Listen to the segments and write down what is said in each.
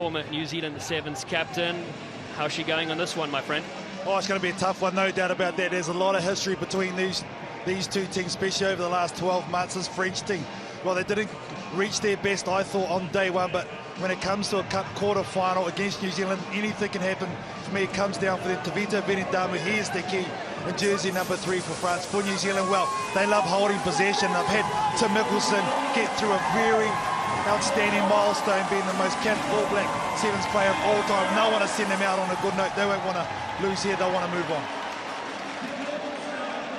Former New Zealand Sevens captain. How's she going on this one, my friend? Oh, it's going to be a tough one, no doubt about that. There's a lot of history between these two teams, especially over the last 12 months. This French team, well, they didn't reach their best, I thought, on day one, but when it comes to a cup quarter-final against New Zealand, anything can happen. For me, it comes down for them. Tavita Venindamu, he is the key in jersey number 3 for France. For New Zealand, well, they love holding possession. I've had Tim Mickelson get through a very outstanding milestone, being the most capped All Black Sevens player of all time. No one to send them out on a good note. They won't want to lose here. They'll want to move on.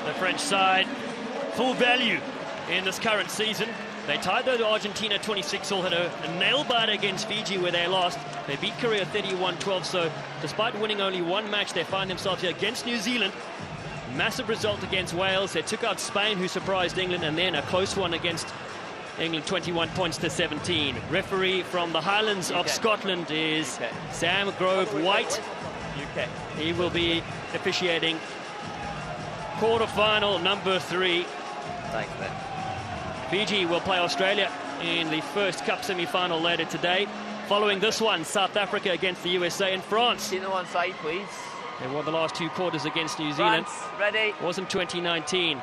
The French side, full value in this current season. They tied though to Argentina 26-all, had a nail-biter against Fiji where they lost. They beat Korea 31-12, so despite winning only one match, they find themselves here against New Zealand. Massive result against Wales. They took out Spain, who surprised England, and then a close one against England, 21 points to 17. Referee from the Highlands of Scotland is Sam Grove-White. He will be officiating quarter-final number 3. Thanks, man. Fiji will play Australia in the first Cup semi-final later today. Following this one, South Africa against the USA and France. See the one side, please. They won the last 2 quarters against New Zealand. France, ready. Was in 2019.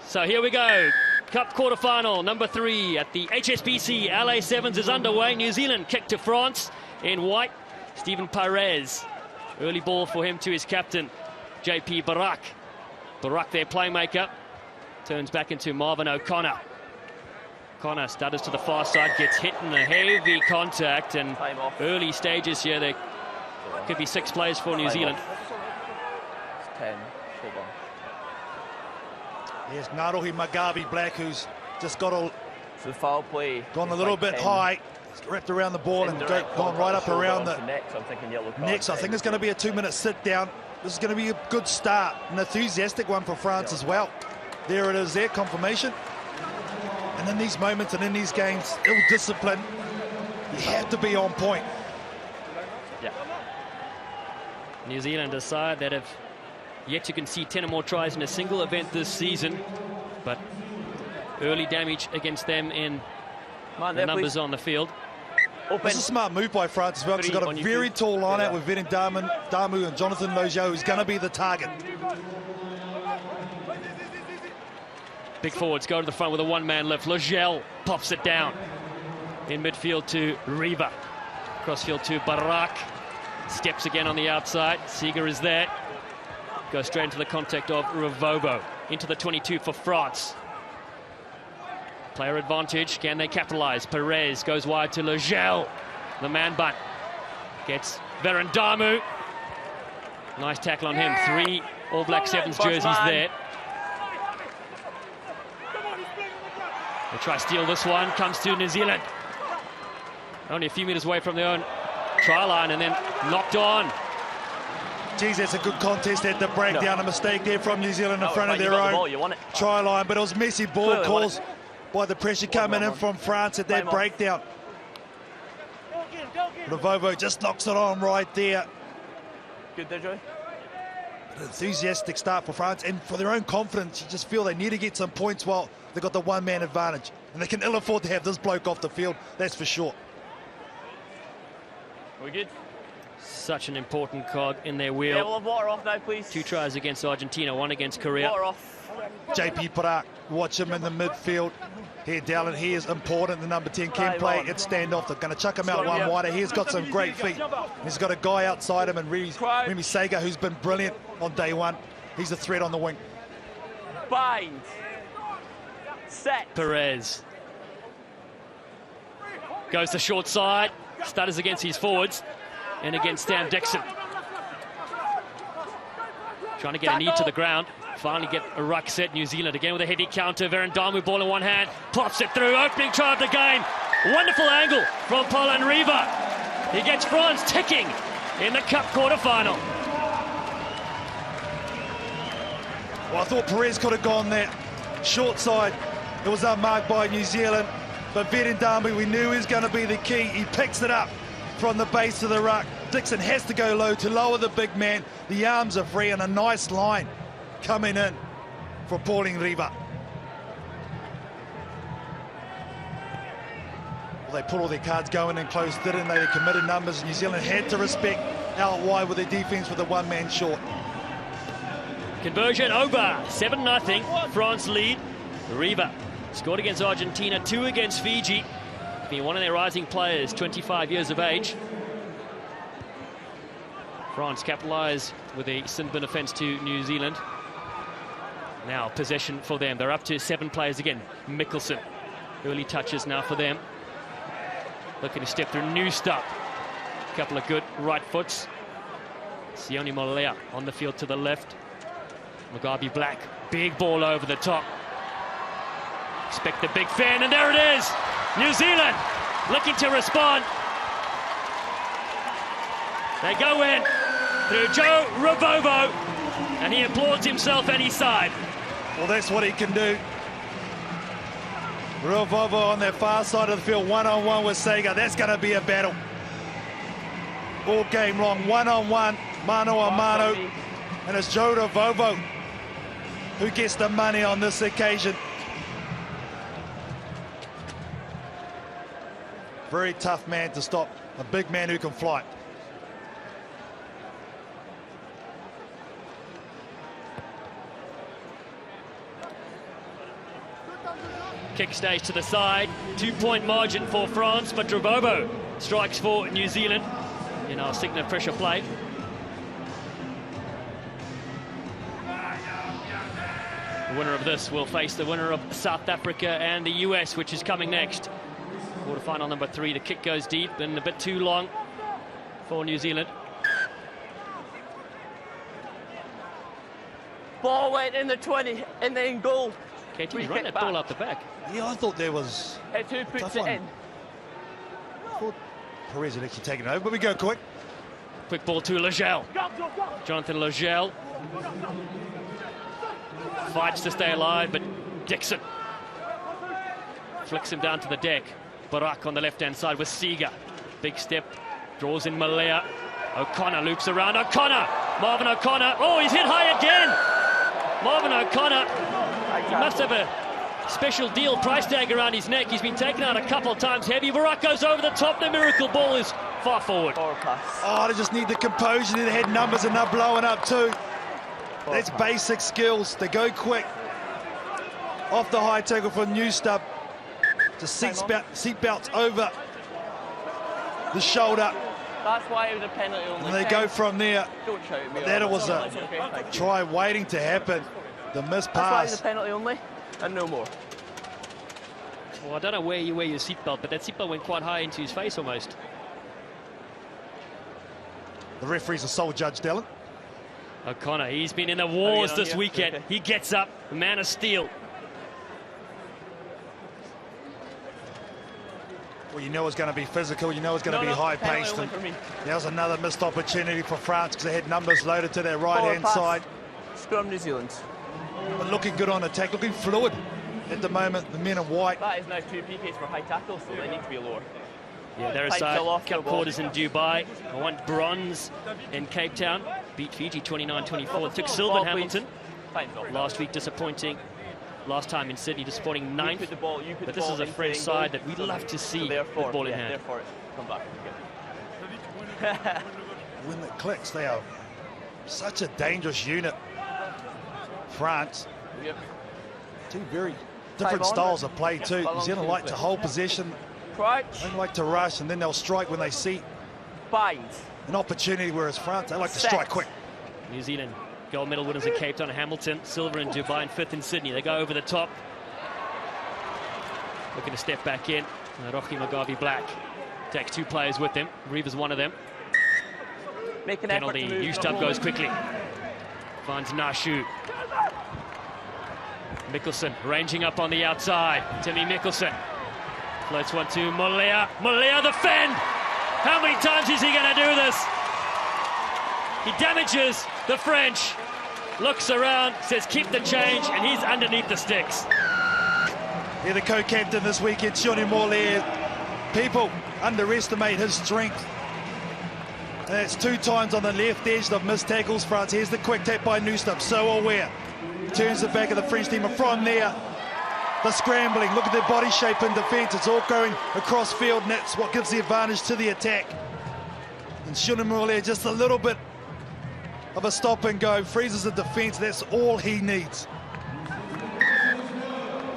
So here we go. Cup quarter-final number 3 at the HSBC. LA Sevens is underway. New Zealand kick to France in white. Stephen Perez. Early ball for him to his captain, JP Barak. Barak, their playmaker, turns back into Marvin O'Connor. Connor stutters to the far side, gets hit in a heavy contact, and early stages here, there could be 6 plays for New Zealand. It's 10. Hold on. Here's Ngarohi Magabi Black, who's just got So the foul play. gone a little bit high, wrapped around the ball and gone right up around the next. I'm thinking yellow card. next. I think it's going to be a 2-minute sit down. This is going to be a good start, an enthusiastic one for France as well. There it is, there, confirmation. And in these moments and in these games, ill discipline, you have to be on point. Yeah. New Zealand, a side that have yet to concede 10 or more tries in a single event this season, but early damage against them in the numbers on the field. This is a smart move by France as well, because they've got a very tall line-out with Venindamu and Jonathan Lojo, who's going to be the target. Big forwards go to the front with a one-man lift. Logel pops it down in midfield to Riva. Crossfield to Barak. Steps again on the outside. Seeger is there. Goes straight into the contact of Rivovo. Into the 22 for France. Player advantage. Can they capitalize? Perez goes wide to Logel. The man bun. Gets Venindamu. Nice tackle on him. 3 All Black Sevens jerseys there. They try to steal this one. Comes to New Zealand. Only a few meters away from their own try line, and then knocked on. Geez, that's a good contest at the breakdown. A mistake there from New Zealand in front of their own try line, but it was messy ball calls by the pressure coming in from France at that breakdown. Rivovo just knocks it on right there. Good there, Joey. An enthusiastic start for France, and for their own confidence, you just feel they need to get some points while they've got the one-man advantage. And they can ill afford to have this bloke off the field, that's for sure. We good? Such an important cog in their wheel. Yeah, we'll have water off now, please. 2 tries against Argentina, 1 against Korea. Water off. JP Barak, watch him in the midfield. Here, Dallin, he is important. The number 10 can play. It's standoff. They're going to chuck him out one wider. He's got some great feet. He's got a guy outside him, and Remy Sega, who's been brilliant on day one. He's a threat on the wing. Bind. Set. Perez goes to short side. Stutters against his forwards and against Stan Dixon. Trying to get a knee to the ground. Finally get a ruck set. New Zealand again with a heavy counter. Venindamu ball in one hand. Pops it through. Opening try of the game. Wonderful angle from Paulin Riva. He gets France ticking in the Cup quarter-final. Well, I thought Perez could have gone there. Short side. It was unmarked by New Zealand. But Venindamu, we knew he was going to be the key. He picks it up from the base of the ruck. Dixon has to go low to lower the big man. The arms are free, and a nice line coming in for Pauline Riva. They put all their cards going in close, didn't they? They committed numbers. New Zealand had to respect out wide with their defence with a one-man short. Conversion over, 7-0. France lead. Riva scored against Argentina, 2 against Fiji. Being one of their rising players, 25 years of age. France capitalise with a sin bin offence to New Zealand. Now possession for them. They're up to 7 players again. Mikkelsen, early touches now for them. Looking to step through new stuff. A couple of good right foots. Sione Molea on the field to the left. Mugabe Black, big ball over the top. Expect the big fan, and there it is! New Zealand looking to respond. They go in through Joe Ravovo, and he applauds himself at his side. Well, that's what he can do. Ravovo on their far side of the field, one-on-one with Sega. That's going to be a battle. All game long, one-on-one, mano-a-mano. And it's Joe Ravovo who gets the money on this occasion. Very tough man to stop, a big man who can fly. Kick stays to the side, 2-point margin for France, but Ravovo strikes for New Zealand in our signature pressure play. The winner of this will face the winner of South Africa and the US, which is coming next. Quarterfinal number 3, the kick goes deep and a bit too long for New Zealand. Ball went in the 20, and then goal. Katie's running that ball out the back. Yeah, I thought there was... It's who puts it in. I thought Perez had actually taken it over, but we go quick. Quick ball to Legel. Jonathan Legel fights to stay alive, but Dixon flicks him down to the deck. Barak on the left-hand side with Seeger. Big step, draws in Malea. O'Connor loops around. O'Connor! Marvin O'Connor. Oh, he's hit high again! Marvin O'Connor, he must have a special deal price tag around his neck. He's been taken out a couple of times heavy. Barak goes over the top. The miracle ball is far forward. Oh, they just need the composure. They had numbers and they're blowing up too. That's basic skills. They go quick. Off the high tackle for New Stub. Just seat belts over the shoulder. That's why it was a penalty only. And they go from there. Don't shout at me. That was a try waiting to happen. The missed That's why it was pass. a penalty only, and no more. Well, I don't know where you wear your seatbelt, but that seatbelt went quite high into his face almost. The referee's a sole judge, Dallin. O'Connor, he's been in the wars this weekend. Okay. He gets up, the man of steel. Well, you know it's going to be physical. You know it's going to be high-paced. That was another missed opportunity for France because they had numbers loaded to their right-hand side. Scrum New Zealand. But looking good on attack, looking fluid at the moment, the men in white. That is now 2 PKs for high tackles, so they need to be lower. Yeah, they're aside cup quarters in Dubai. I want bronze in Cape Town. Beat Fiji 29-24. Took silver in Hamilton. Last week disappointing. Last time in Sydney disappointing 9th. But this is a French side that we'd love to see with ball in hand. Therefore, come back. When it clicks, they are such a dangerous unit. France. Two very different styles of play too. New Zealand like to hold possession. They like to rush, and then they'll strike when they see an opportunity, whereas France, they like to strike quick. New Zealand gold medal winners in Cape Town and Hamilton, silver in Dubai and 5th in Sydney. They go over the top. Looking to step back in. Rocky Mugabe Black takes 2 players with him. Reeva's one of them. Penalty, Newstub goes quickly. Finds Nashu. Mikkelsen ranging up on the outside. Timmy Mikkelsen. Floats one to Molea. Molea the fend! How many times is he going to do this? He damages the French. Looks around, says keep the change, and he's underneath the sticks. Yeah, the co-captain this weekend, Sione Molea. People underestimate his strength. And that's 2 times on the left edge of missed tackles. France. Here's the quick tap by Newstub, so aware. Turns the back of the French team, and from there, the scrambling. Look at their body shape in defence. It's all going across field, and that's what gives the advantage to the attack. And Shunamule, just a little bit of a stop and go, freezes the defence. That's all he needs.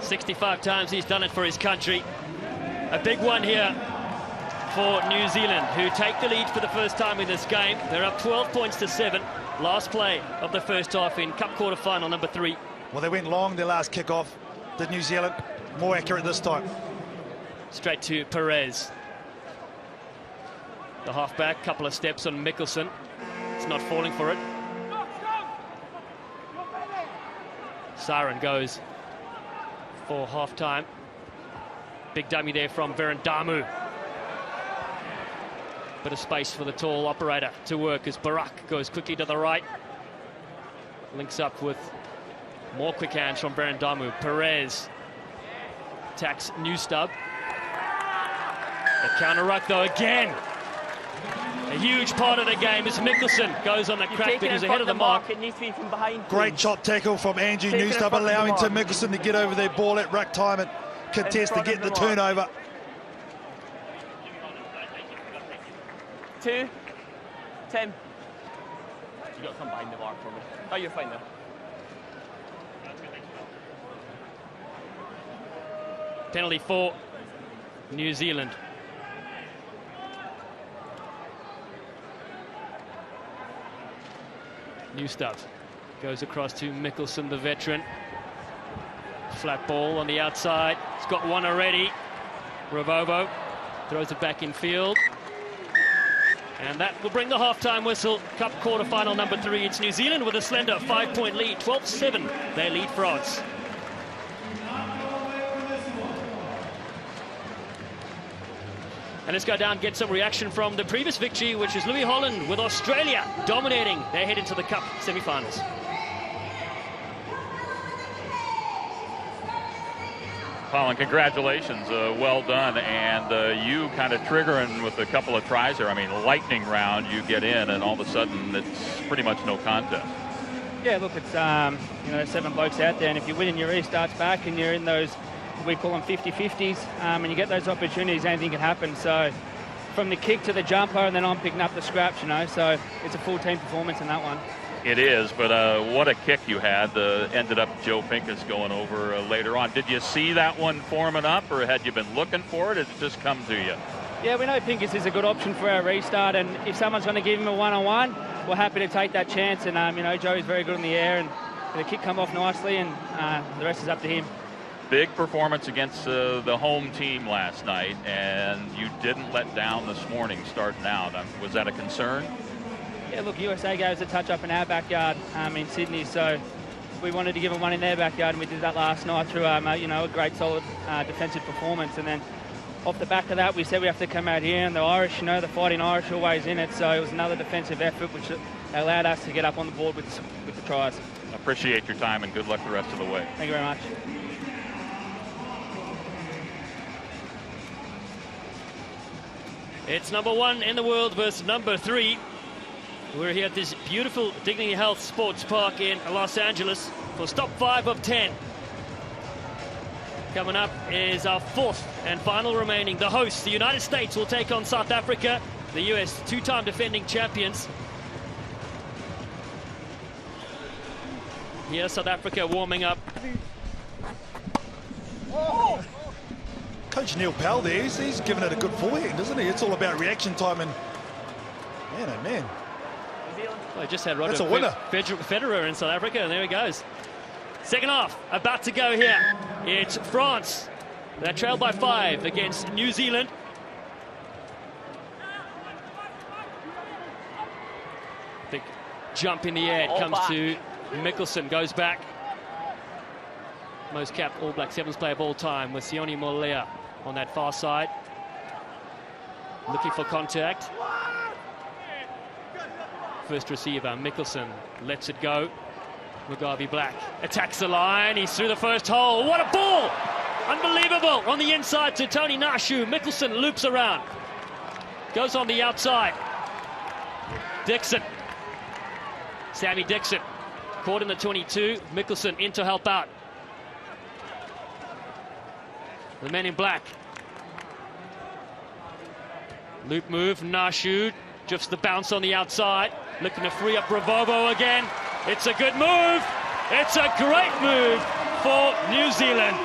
65 times he's done it for his country. A big one here for New Zealand, who take the lead for the first time in this game. They're up 12 points to 7. Last play of the first half in Cup quarter-final number 3. Well, they went long their last kick-off. Did New Zealand? More accurate this time. Straight to Perez. The halfback, couple of steps on Mickelson. It's not falling for it. Siren goes for half-time. Big dummy there from Verandamu. Bit of space for the tall operator to work as Barak goes quickly to the right. Links up with more quick hands from Verandamu. Perez attacks Newstub. The counter-ruck though again. A huge part of the game as Mickelson goes on the crack because ahead of the mark. It needs to be from behind. Great chop tackle from Andrew Newstub, allowing Tim Mickelson to get over their ball at ruck time and contest to get the turnover. 2, Tim. You got to come behind the mark for me. Oh, you're fine there. Penalty for New Zealand. Newstub goes across to Mickelson, the veteran. Flat ball on the outside. He's got one already. Ravovo throws it back in field. And that will bring the half-time whistle. Cup quarter-final number 3. It's New Zealand with a slender 5-point lead. 12-7. They lead France. And let's go down and get some reaction from the previous victory, which is Louis Holland with Australia dominating. They head into the Cup semi-finals. Colin, congratulations. Well done. And you kind of triggering with a couple of tries there. I mean, lightning round, you get in, and all of a sudden it's pretty much no contest. Yeah, look, it's, there's 7 blokes out there, and if you win and your restarts back and you're in those, we call them 50-50s, and you get those opportunities, anything can happen. So from the kick to the jumper, and then I'm picking up the scraps, so it's a full team performance in that one. It is, but what a kick you had. Ended up Joe Pincus going over later on. Did you see that one forming up, or had you been looking for it? It just come to you? Yeah, we know Pincus is a good option for our restart, and if someone's going to give him a one-on-one, we're happy to take that chance. And, Joey's very good in the air, and the kick come off nicely, and the rest is up to him. Big performance against the home team last night, and you didn't let down this morning starting out. Was that a concern? Yeah, look, USA gave us a touch up in our backyard in Sydney, so we wanted to give them one in their backyard, and we did that last night through a great solid defensive performance. And then off the back of that, we said we have to come out here, and the Irish, the fighting Irish always in it, so it was another defensive effort which allowed us to get up on the board with the tries. Appreciate your time, and good luck the rest of the way. Thank you very much. It's number 1 in the world versus number 3. We're here at this beautiful Dignity Health Sports Park in Los Angeles for stop 5 of 10. Coming up is our 4th and final remaining. The hosts, the United States, will take on South Africa, the US 2-time defending champions. Here, South Africa warming up. Oh. Coach Neil Powell there, he's given it a good forehand, isn't he? It's all about reaction time, and man, oh man. Well, I just had Roger That's a winner. Federer in South Africa, and there he goes. Second half, about to go here. It's France. They're trailed by 5 against New Zealand. Big jump in the air. It comes to Mickelson, goes back. Most capped All Black Sevens player of all time with Sione Molea on that far side. Looking for contact. First receiver, Mickelson lets it go. Mugabe Black attacks the line. He's through the first hole. What a ball! Unbelievable on the inside to Tony Nashu. Mickelson loops around. Goes on the outside. Dixon. Sammy Dixon caught in the 22. Mickelson in to help out. The men in black. Loop move, Nashu drifts the bounce on the outside, looking to free up Ravovo again. It's a good move. It's a great move for New Zealand.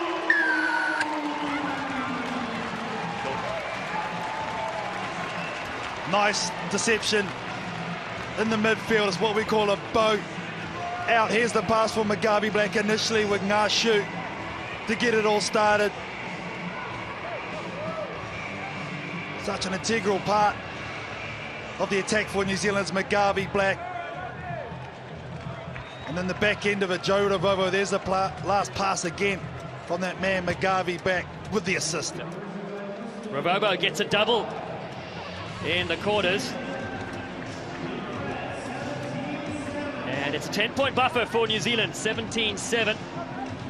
Nice deception in the midfield. It's what we call a boat out. Here's the pass for Mugabi Black initially with Nashu to get it all started. Such an integral part of the attack for New Zealand's Mugabi Black. And then the back end of it, Joe Ravovo. There's the last pass again from that man Mugabi Black with the assist. Ravovo gets a double in the quarters. And it's a 10-point buffer for New Zealand, 17-7.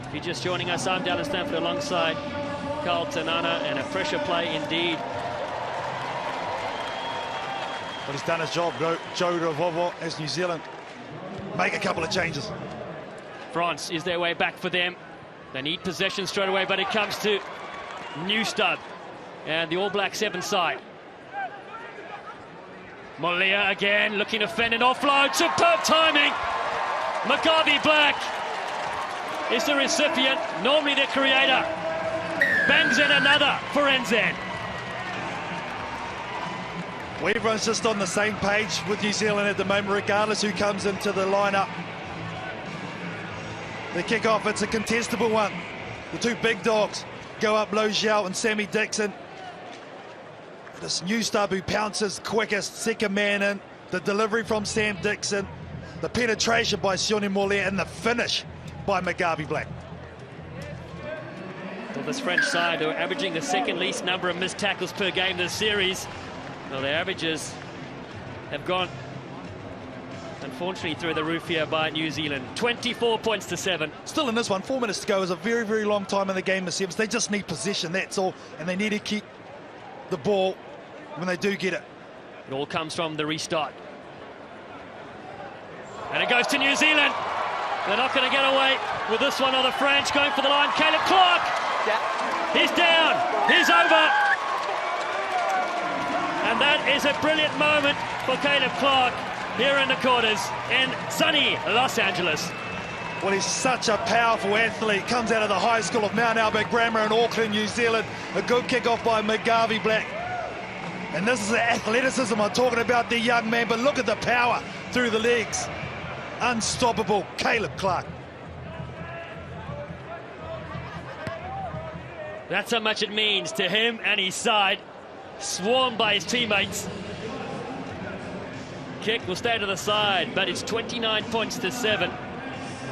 If you're just joining us, I'm Dallas Stanford alongside Carl Tanana, and a pressure play indeed. But he's done his job, Joe Ravovo, as New Zealand make a couple of changes. France is their way back for them. They need possession straight away, but it comes to Newstub and the All Black 7 side. Molia again, looking to fend an offload. Superb timing. Mugabi Black is the recipient, normally the creator. Bangs in another for NZ. Well, everyone's just on the same page with New Zealand at the moment, regardless who comes into the lineup. The kick-off, it's a contestable one. The two big dogs go up, Lo Xiao and Sammy Dixon. This new stab who pounces quickest, second man in. The delivery from Sam Dixon. The penetration by Sione Molia and the finish by Mugabi Black. Well, this French side, they're averaging the second least number of missed tackles per game this series. Well, their averages have gone, unfortunately, through the roof here by New Zealand. 24 points to 7. Still in this one, 4 minutes to go is a very, very long time in the game, the Sevens. They just need possession, that's all. And they need to keep the ball when they do get it. It all comes from the restart. And it goes to New Zealand. They're not going to get away with this one, or the French going for the line. Caleb Clark. Yeah. He's down. He's over. And that is a brilliant moment for Caleb Clark here in the quarters in sunny Los Angeles. Well, he's such a powerful athlete. Comes out of the high school of Mount Albert Grammar in Auckland, New Zealand. A good kick-off by Mugabi Black. And this is the athleticism I'm talking about, the young man. But look at the power through the legs. Unstoppable, Caleb Clark. That's how much it means to him and his side. Swarmed by his teammates. Kick will stay to the side, but it's 29 points to 7.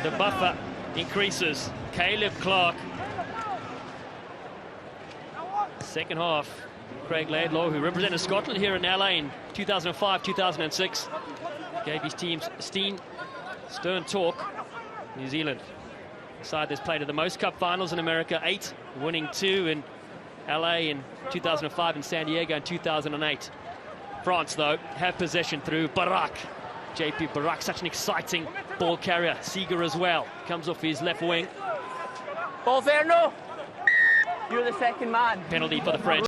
The buffer increases. Caleb Clark. Second half, Craig Laidlaw, who represented Scotland here in LA in 2005, 2006, gave his teams stern talk. New Zealand, the side that's played at the most cup finals in America, 8, winning 2 in LA in 2005 and San Diego in 2008. France, though, have possession through Barak. JP Barak, such an exciting ball carrier. Seeger as well, comes off his left wing. Ball there, no. You're the second man. Penalty for the French.